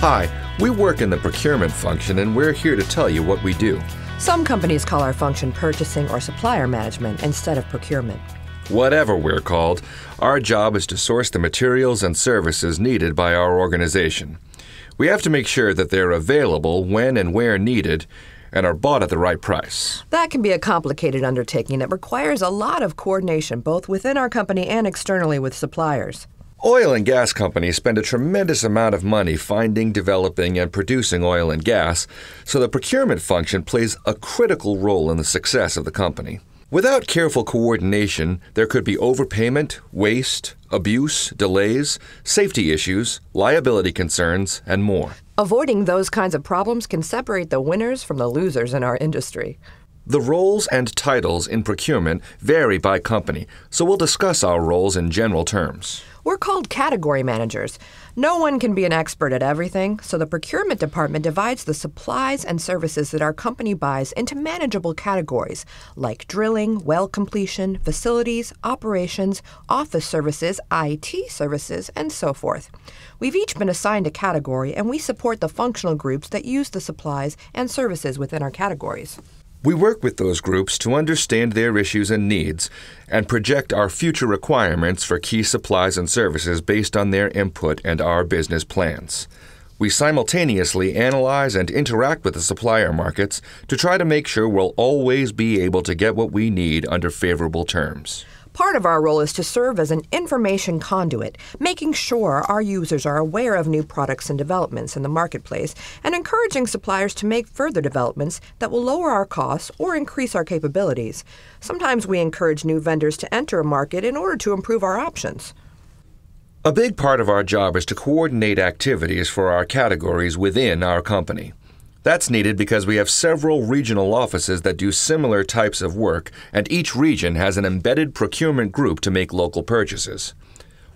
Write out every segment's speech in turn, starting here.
Hi, we work in the procurement function and we're here to tell you what we do. Some companies call our function purchasing or supplier management instead of procurement. Whatever we're called, our job is to source the materials and services needed by our organization. We have to make sure that they're available when and where needed and are bought at the right price. That can be a complicated undertaking that requires a lot of coordination both within our company and externally with suppliers. Oil and gas companies spend a tremendous amount of money finding, developing, and producing oil and gas, so the procurement function plays a critical role in the success of the company. Without careful coordination, there could be overpayment, waste, abuse, delays, safety issues, liability concerns, and more. Avoiding those kinds of problems can separate the winners from the losers in our industry. The roles and titles in procurement vary by company, so we'll discuss our roles in general terms. We're called category managers. No one can be an expert at everything, so the procurement department divides the supplies and services that our company buys into manageable categories, like drilling, well completion, facilities, operations, office services, IT services, and so forth. We've each been assigned a category, and we support the functional groups that use the supplies and services within our categories. We work with those groups to understand their issues and needs and project our future requirements for key supplies and services based on their input and our business plans. We simultaneously analyze and interact with the supplier markets to try to make sure we'll always be able to get what we need under favorable terms. Part of our role is to serve as an information conduit, making sure our users are aware of new products and developments in the marketplace, and encouraging suppliers to make further developments that will lower our costs or increase our capabilities. Sometimes we encourage new vendors to enter a market in order to improve our options. A big part of our job is to coordinate activities for our categories within our company. That's needed because we have several regional offices that do similar types of work, and each region has an embedded procurement group to make local purchases.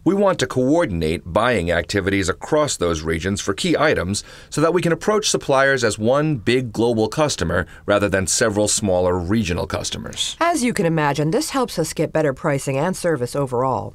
We want to coordinate buying activities across those regions for key items so that we can approach suppliers as one big global customer rather than several smaller regional customers. As you can imagine, this helps us get better pricing and service overall.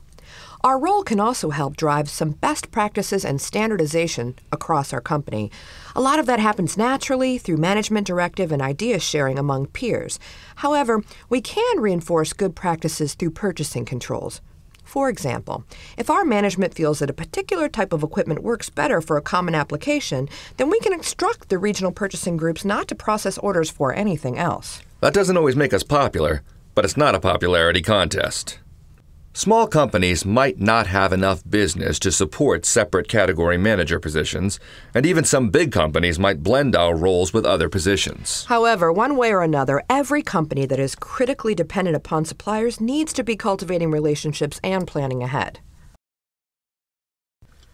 Our role can also help drive some best practices and standardization across our company. A lot of that happens naturally through management directive and idea sharing among peers. However, we can reinforce good practices through purchasing controls. For example, if our management feels that a particular type of equipment works better for a common application, then we can instruct the regional purchasing groups not to process orders for anything else. That doesn't always make us popular, but it's not a popularity contest. Small companies might not have enough business to support separate category manager positions, and even some big companies might blend our roles with other positions. However, one way or another, every company that is critically dependent upon suppliers needs to be cultivating relationships and planning ahead.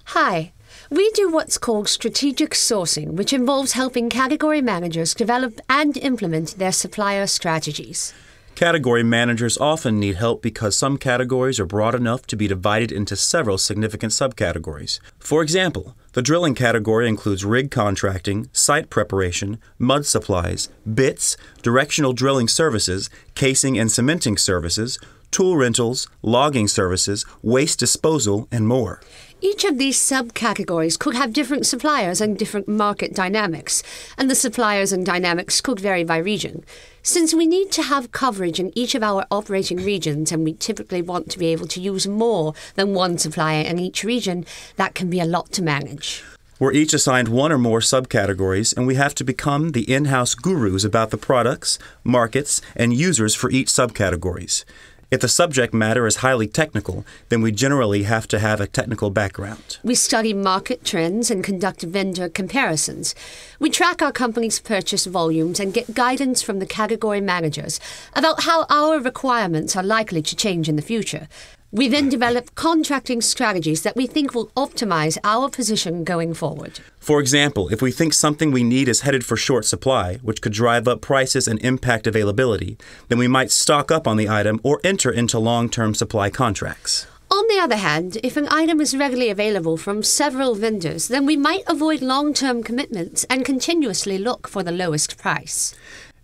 Hi. We do what's called strategic sourcing, which involves helping category managers develop and implement their supplier strategies. Category managers often need help because some categories are broad enough to be divided into several significant subcategories. For example, the drilling category includes rig contracting, site preparation, mud supplies, bits, directional drilling services, casing and cementing services, tool rentals, logging services, waste disposal, and more. Each of these subcategories could have different suppliers and different market dynamics, and the suppliers and dynamics could vary by region. Since we need to have coverage in each of our operating regions, and we typically want to be able to use more than one supplier in each region, that can be a lot to manage. We're each assigned one or more subcategories, and we have to become the in-house gurus about the products, markets, and users for each subcategories. If the subject matter is highly technical, then we generally have to have a technical background. We study market trends and conduct vendor comparisons. We track our company's purchase volumes and get guidance from the category managers about how our requirements are likely to change in the future. We then develop contracting strategies that we think will optimize our position going forward. For example, if we think something we need is headed for short supply, which could drive up prices and impact availability, then we might stock up on the item or enter into long-term supply contracts. On the other hand, if an item is readily available from several vendors, then we might avoid long-term commitments and continuously look for the lowest price.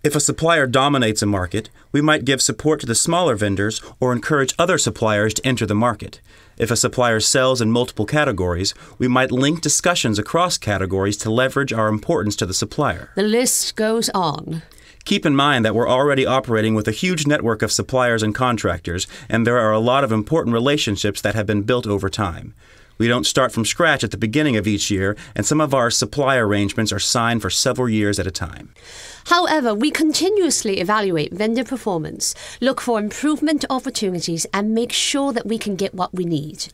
If a supplier dominates a market, we might give support to the smaller vendors or encourage other suppliers to enter the market. If a supplier sells in multiple categories, we might link discussions across categories to leverage our importance to the supplier. The list goes on. Keep in mind that we're already operating with a huge network of suppliers and contractors, and there are a lot of important relationships that have been built over time. We don't start from scratch at the beginning of each year, and some of our supply arrangements are signed for several years at a time. However, we continuously evaluate vendor performance, look for improvement opportunities, and make sure that we can get what we need.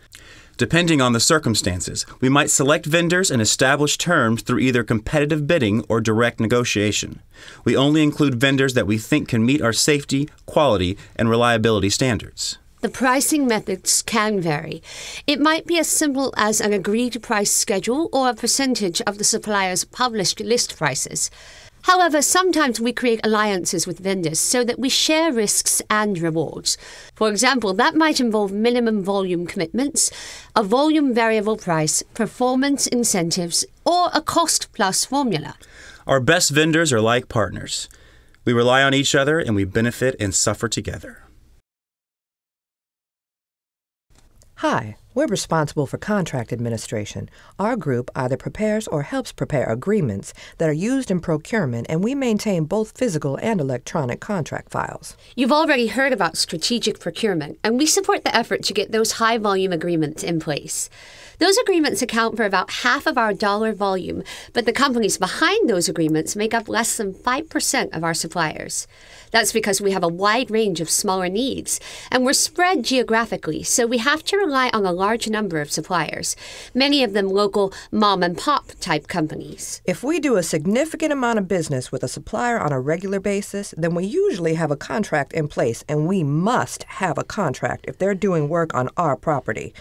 Depending on the circumstances, we might select vendors and establish terms through either competitive bidding or direct negotiation. We only include vendors that we think can meet our safety, quality, and reliability standards. The pricing methods can vary. It might be as simple as an agreed price schedule or a percentage of the supplier's published list prices. However, sometimes we create alliances with vendors so that we share risks and rewards. For example, that might involve minimum volume commitments, a volume variable price, performance incentives, or a cost-plus formula. Our best vendors are like partners. We rely on each other and we benefit and suffer together. Hi, we're responsible for contract administration. Our group either prepares or helps prepare agreements that are used in procurement, and we maintain both physical and electronic contract files. You've already heard about strategic procurement, and we support the effort to get those high-volume agreements in place. Those agreements account for about half of our dollar volume, but the companies behind those agreements make up less than 5% of our suppliers. That's because we have a wide range of smaller needs, and we're spread geographically, so we have to rely on a large number of suppliers, many of them local mom-and-pop type companies. If we do a significant amount of business with a supplier on a regular basis, then we usually have a contract in place, and we must have a contract if they're doing work on our property.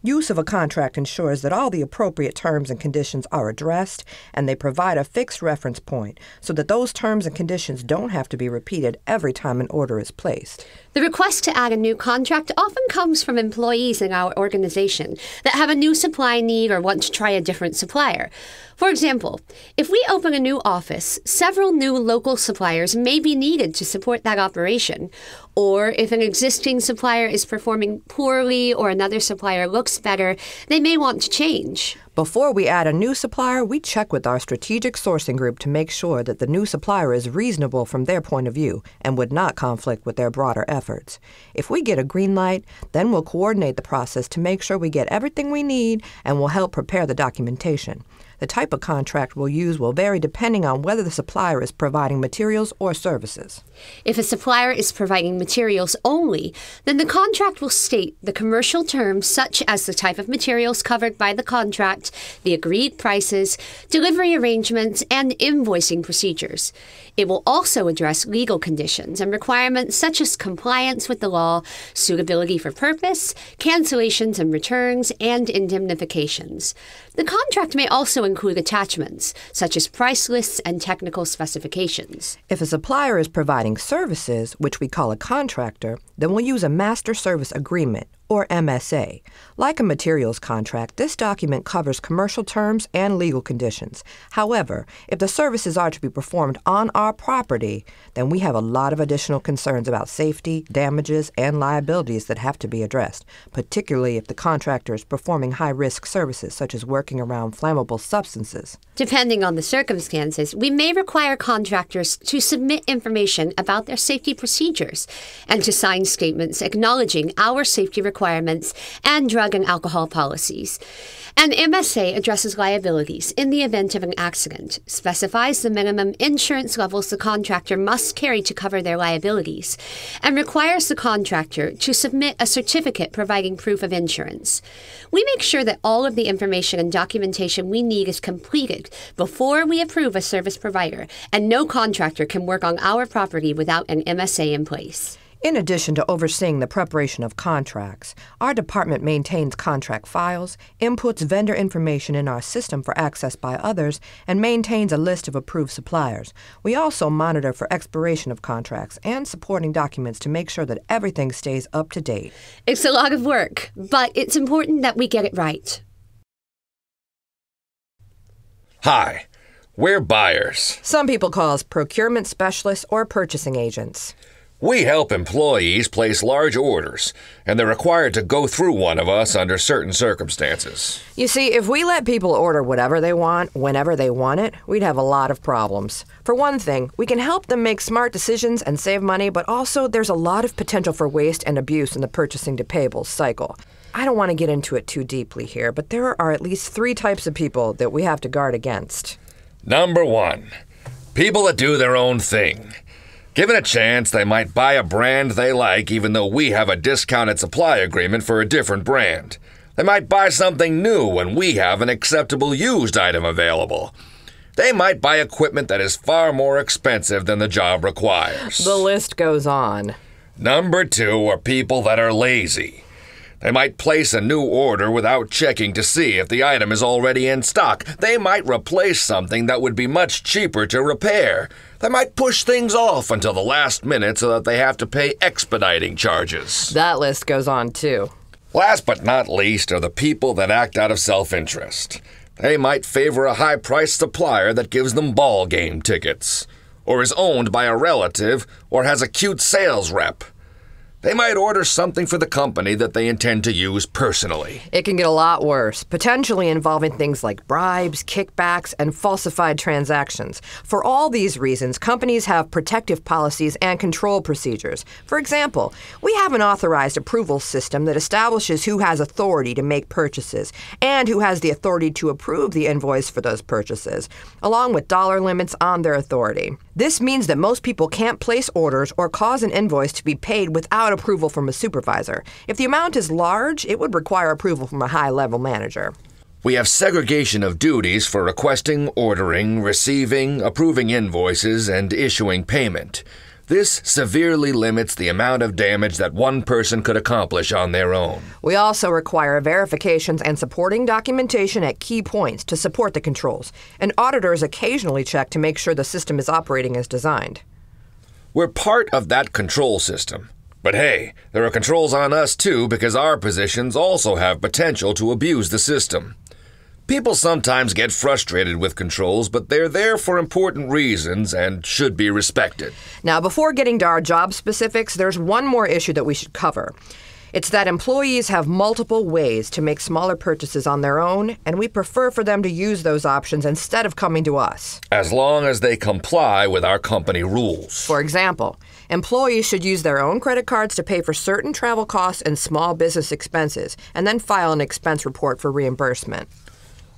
Use of a contract ensures that all the appropriate terms and conditions are addressed, and they provide a fixed reference point so that those terms and conditions don't have to be repeated every time an order is placed. The request to add a new contract often comes from employees in our organization that have a new supply need or want to try a different supplier. For example, if we open a new office, several new local suppliers may be needed to support that operation. Or if an existing supplier is performing poorly or another supplier looks better, they may want to change. Before we add a new supplier, we check with our strategic sourcing group to make sure that the new supplier is reasonable from their point of view and would not conflict with their broader efforts. If we get a green light, then we'll coordinate the process to make sure we get everything we need and will help prepare the documentation. The type of contract we'll use will vary depending on whether the supplier is providing materials or services. If a supplier is providing materials only, then the contract will state the commercial terms such as the type of materials covered by the contract, the agreed prices, delivery arrangements, and invoicing procedures. It will also address legal conditions and requirements such as compliance with the law, suitability for purpose, cancellations and returns, and indemnifications. The contract may also include attachments, such as price lists and technical specifications. If a supplier is providing services, which we call a contractor, then we'll use a master service agreement, or MSA. Like a materials contract, this document covers commercial terms and legal conditions. However, if the services are to be performed on our property, then we have a lot of additional concerns about safety, damages, and liabilities that have to be addressed, particularly if the contractor is performing high-risk services such as working around flammable substances. Depending on the circumstances, we may require contractors to submit information about their safety procedures and to sign statements acknowledging our safety requirements and drug and alcohol policies. An MSA addresses liabilities in the event of an accident, specifies the minimum insurance levels the contractor must carry to cover their liabilities, and requires the contractor to submit a certificate providing proof of insurance. We make sure that all of the information and documentation we need is completed before we approve a service provider, and no contractor can work on our property without an MSA in place. In addition to overseeing the preparation of contracts, our department maintains contract files, inputs vendor information in our system for access by others, and maintains a list of approved suppliers. We also monitor for expiration of contracts and supporting documents to make sure that everything stays up to date. It's a lot of work, but it's important that we get it right. Hi. We're buyers. Some people call us procurement specialists or purchasing agents. We help employees place large orders, and they're required to go through one of us under certain circumstances. You see, if we let people order whatever they want, whenever they want it, we'd have a lot of problems. For one thing, we can help them make smart decisions and save money, but also there's a lot of potential for waste and abuse in the purchasing to payables cycle. I don't want to get into it too deeply here, but there are at least 3 types of people that we have to guard against. Number 1, people that do their own thing. Given a chance, they might buy a brand they like even though we have a discounted supply agreement for a different brand. They might buy something new when we have an acceptable used item available. They might buy equipment that is far more expensive than the job requires. The list goes on. Number 2 are people that are lazy. They might place a new order without checking to see if the item is already in stock. They might replace something that would be much cheaper to repair. They might push things off until the last minute so that they have to pay expediting charges. That list goes on too. Last but not least are the people that act out of self-interest. They might favor a high-priced supplier that gives them ball game tickets, or is owned by a relative, or has a cute sales rep. They might order something for the company that they intend to use personally. It can get a lot worse, potentially involving things like bribes, kickbacks, and falsified transactions. For all these reasons, companies have protective policies and control procedures. For example, we have an authorized approval system that establishes who has authority to make purchases and who has the authority to approve the invoice for those purchases, along with dollar limits on their authority. This means that most people can't place orders or cause an invoice to be paid without approval from a supervisor. If the amount is large, it would require approval from a high-level manager. We have segregation of duties for requesting, ordering, receiving, approving invoices, and issuing payment. This severely limits the amount of damage that one person could accomplish on their own. We also require verifications and supporting documentation at key points to support the controls, and auditors occasionally check to make sure the system is operating as designed. We're part of that control system. But hey, there are controls on us too because our positions also have potential to abuse the system. People sometimes get frustrated with controls, but they're there for important reasons and should be respected. Now, before getting to our job specifics, there's one more issue that we should cover. It's that employees have multiple ways to make smaller purchases on their own, and we prefer for them to use those options instead of coming to us. As long as they comply with our company rules. For example, employees should use their own credit cards to pay for certain travel costs and small business expenses, and then file an expense report for reimbursement.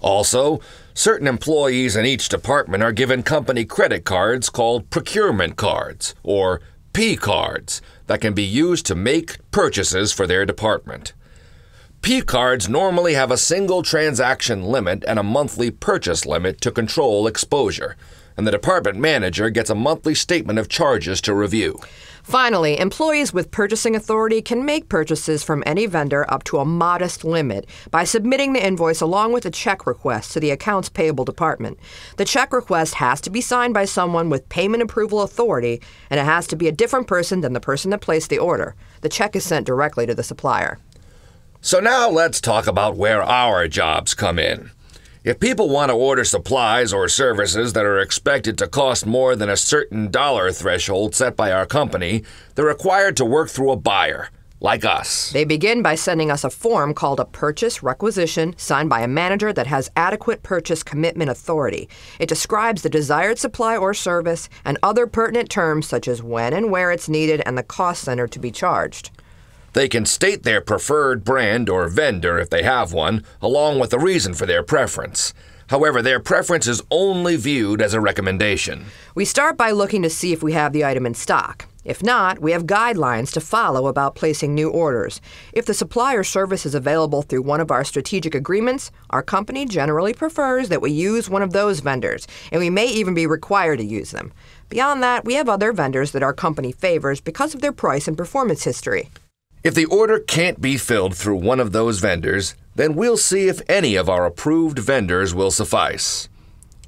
Also, certain employees in each department are given company credit cards called procurement cards, or P cards, that can be used to make purchases for their department. P cards normally have a single transaction limit and a monthly purchase limit to control exposure, and the department manager gets a monthly statement of charges to review. Finally, employees with purchasing authority can make purchases from any vendor up to a modest limit by submitting the invoice along with a check request to the accounts payable department. The check request has to be signed by someone with payment approval authority, and it has to be a different person than the person that placed the order. The check is sent directly to the supplier. So now let's talk about where our jobs come in. If people want to order supplies or services that are expected to cost more than a certain dollar threshold set by our company, they're required to work through a buyer, like us. They begin by sending us a form called a purchase requisition, signed by a manager that has adequate purchase commitment authority. It describes the desired supply or service and other pertinent terms such as when and where it's needed and the cost center to be charged. They can state their preferred brand or vendor if they have one, along with the reason for their preference. However, their preference is only viewed as a recommendation. We start by looking to see if we have the item in stock. If not, we have guidelines to follow about placing new orders. If the supplier service is available through one of our strategic agreements, our company generally prefers that we use one of those vendors, and we may even be required to use them. Beyond that, we have other vendors that our company favors because of their price and performance history. If the order can't be filled through one of those vendors, then we'll see if any of our approved vendors will suffice.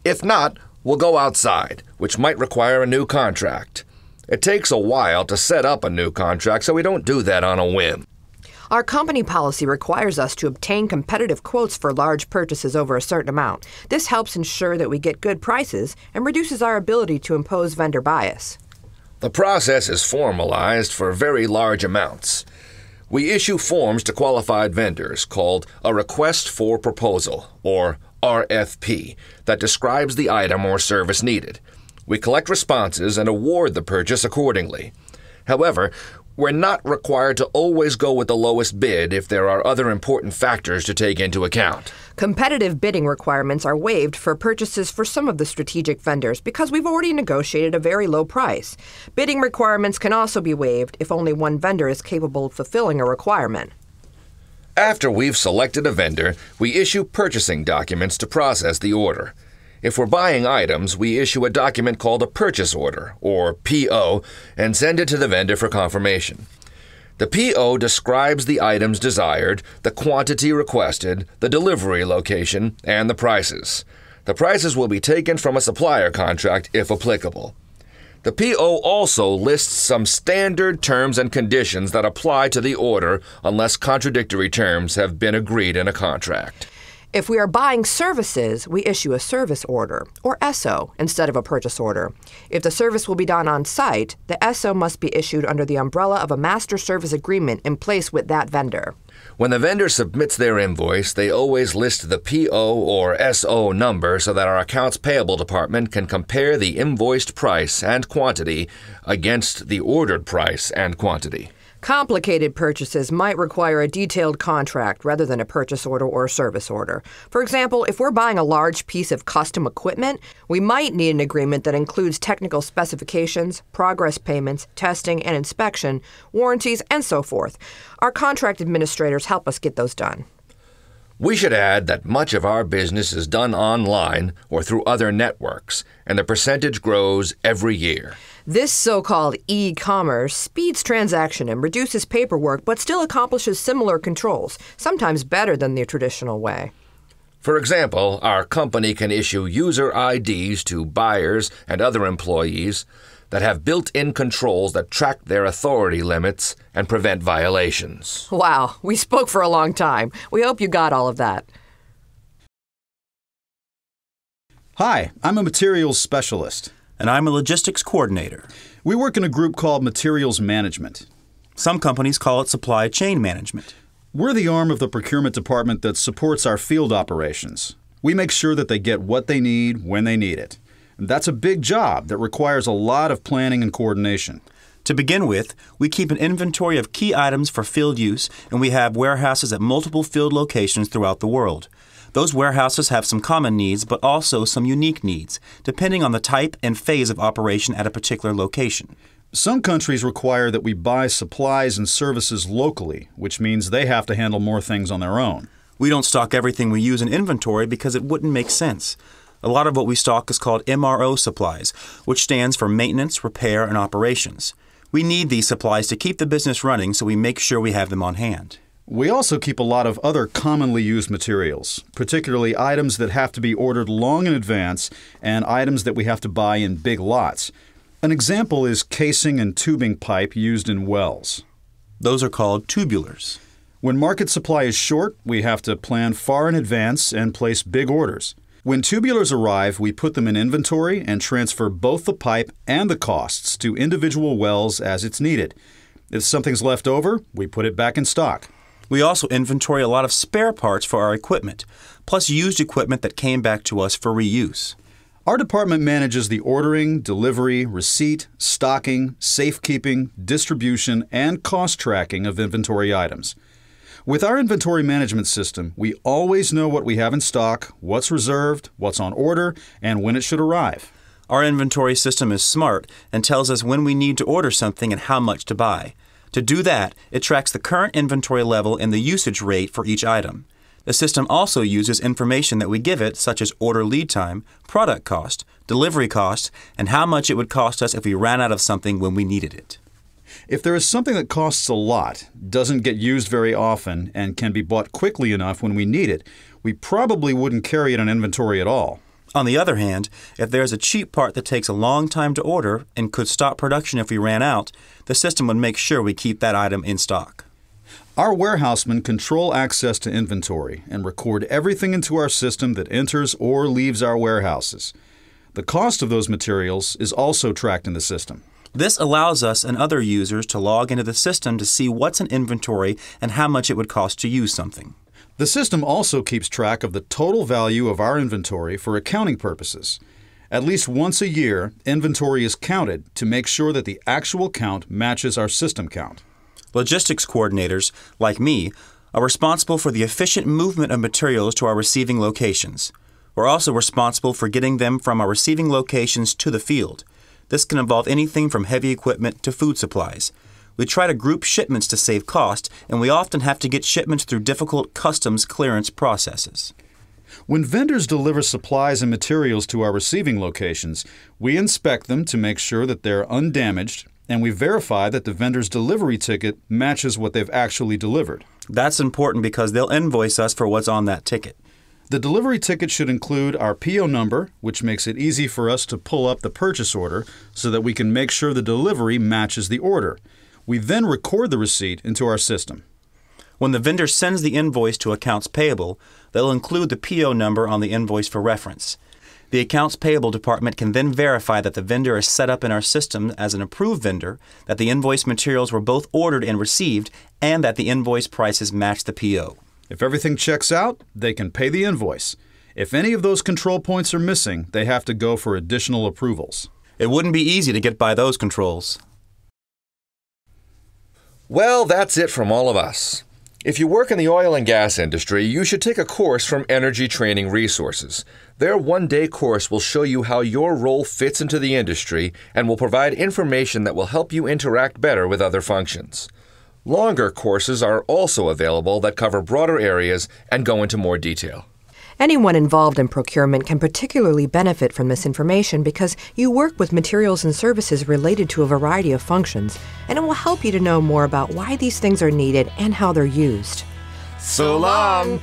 If not, we'll go outside, which might require a new contract. It takes a while to set up a new contract, so we don't do that on a whim. Our company policy requires us to obtain competitive quotes for large purchases over a certain amount. This helps ensure that we get good prices and reduces our ability to impose vendor bias. The process is formalized for very large amounts. We issue forms to qualified vendors called a Request for Proposal, or RFP, that describes the item or service needed. We collect responses and award the purchase accordingly. However, we're not required to always go with the lowest bid if there are other important factors to take into account. Competitive bidding requirements are waived for purchases for some of the strategic vendors because we've already negotiated a very low price. Bidding requirements can also be waived if only one vendor is capable of fulfilling a requirement. After we've selected a vendor, we issue purchasing documents to process the order. If we're buying items, we issue a document called a purchase order, or PO, and send it to the vendor for confirmation. The PO describes the items desired, the quantity requested, the delivery location, and the prices. The prices will be taken from a supplier contract if applicable. The PO also lists some standard terms and conditions that apply to the order unless contradictory terms have been agreed in a contract. If we are buying services, we issue a service order, or SO, instead of a purchase order. If the service will be done on site, the SO must be issued under the umbrella of a master service agreement in place with that vendor. When the vendor submits their invoice, they always list the PO or SO number so that our accounts payable department can compare the invoiced price and quantity against the ordered price and quantity. Complicated purchases might require a detailed contract rather than a purchase order or a service order. For example, if we're buying a large piece of custom equipment, we might need an agreement that includes technical specifications, progress payments, testing and inspection, warranties, and so forth. Our contract administrators help us get those done. We should add that much of our business is done online or through other networks, and the percentage grows every year. This so-called e-commerce speeds transaction and reduces paperwork, but still accomplishes similar controls, sometimes better than the traditional way. For example, our company can issue user IDs to buyers and other employees that have built-in controls that track their authority limits and prevent violations. Wow, we spoke for a long time. We hope you got all of that. Hi, I'm a materials specialist. And I'm a logistics coordinator. We work in a group called Materials Management. Some companies call it supply chain management. We're the arm of the procurement department that supports our field operations. We make sure that they get what they need when they need it. And that's a big job that requires a lot of planning and coordination. To begin with, we keep an inventory of key items for field use, and we have warehouses at multiple field locations throughout the world. Those warehouses have some common needs, but also some unique needs, depending on the type and phase of operation at a particular location. Some countries require that we buy supplies and services locally, which means they have to handle more things on their own. We don't stock everything we use in inventory because it wouldn't make sense. A lot of what we stock is called MRO supplies, which stands for maintenance, repair, and operations. We need these supplies to keep the business running, so we make sure we have them on hand. We also keep a lot of other commonly used materials, particularly items that have to be ordered long in advance and items that we have to buy in big lots. An example is casing and tubing pipe used in wells. Those are called tubulars. When market supply is short, we have to plan far in advance and place big orders. When tubulars arrive, we put them in inventory and transfer both the pipe and the costs to individual wells as it's needed. If something's left over, we put it back in stock. We also inventory a lot of spare parts for our equipment, plus used equipment that came back to us for reuse. Our department manages the ordering, delivery, receipt, stocking, safekeeping, distribution, and cost tracking of inventory items. With our inventory management system, we always know what we have in stock, what's reserved, what's on order, and when it should arrive. Our inventory system is smart and tells us when we need to order something and how much to buy. To do that, it tracks the current inventory level and the usage rate for each item. The system also uses information that we give it, such as order lead time, product cost, delivery cost, and how much it would cost us if we ran out of something when we needed it. If there is something that costs a lot, doesn't get used very often, and can be bought quickly enough when we need it, we probably wouldn't carry it in inventory at all. On the other hand, if there's a cheap part that takes a long time to order and could stop production if we ran out, the system would make sure we keep that item in stock. Our warehousemen control access to inventory and record everything into our system that enters or leaves our warehouses. The cost of those materials is also tracked in the system. This allows us and other users to log into the system to see what's in inventory and how much it would cost to use something. The system also keeps track of the total value of our inventory for accounting purposes. At least once a year, inventory is counted to make sure that the actual count matches our system count. Logistics coordinators, like me, are responsible for the efficient movement of materials to our receiving locations. We're also responsible for getting them from our receiving locations to the field. This can involve anything from heavy equipment to food supplies. We try to group shipments to save cost, and we often have to get shipments through difficult customs clearance processes. When vendors deliver supplies and materials to our receiving locations, we inspect them to make sure that they're undamaged, and we verify that the vendor's delivery ticket matches what they've actually delivered. That's important because they'll invoice us for what's on that ticket. The delivery ticket should include our PO number, which makes it easy for us to pull up the purchase order so that we can make sure the delivery matches the order. We then record the receipt into our system. When the vendor sends the invoice to accounts payable, they'll include the PO number on the invoice for reference. The accounts payable department can then verify that the vendor is set up in our system as an approved vendor, that the invoice materials were both ordered and received, and that the invoice prices match the PO. If everything checks out, they can pay the invoice. If any of those control points are missing, they have to go for additional approvals. It wouldn't be easy to get by those controls. Well, that's it from all of us. If you work in the oil and gas industry, you should take a course from Energy Training Resources. Their one-day course will show you how your role fits into the industry and will provide information that will help you interact better with other functions. Longer courses are also available that cover broader areas and go into more detail. Anyone involved in procurement can particularly benefit from this information because you work with materials and services related to a variety of functions, and it will help you to know more about why these things are needed and how they're used. So long!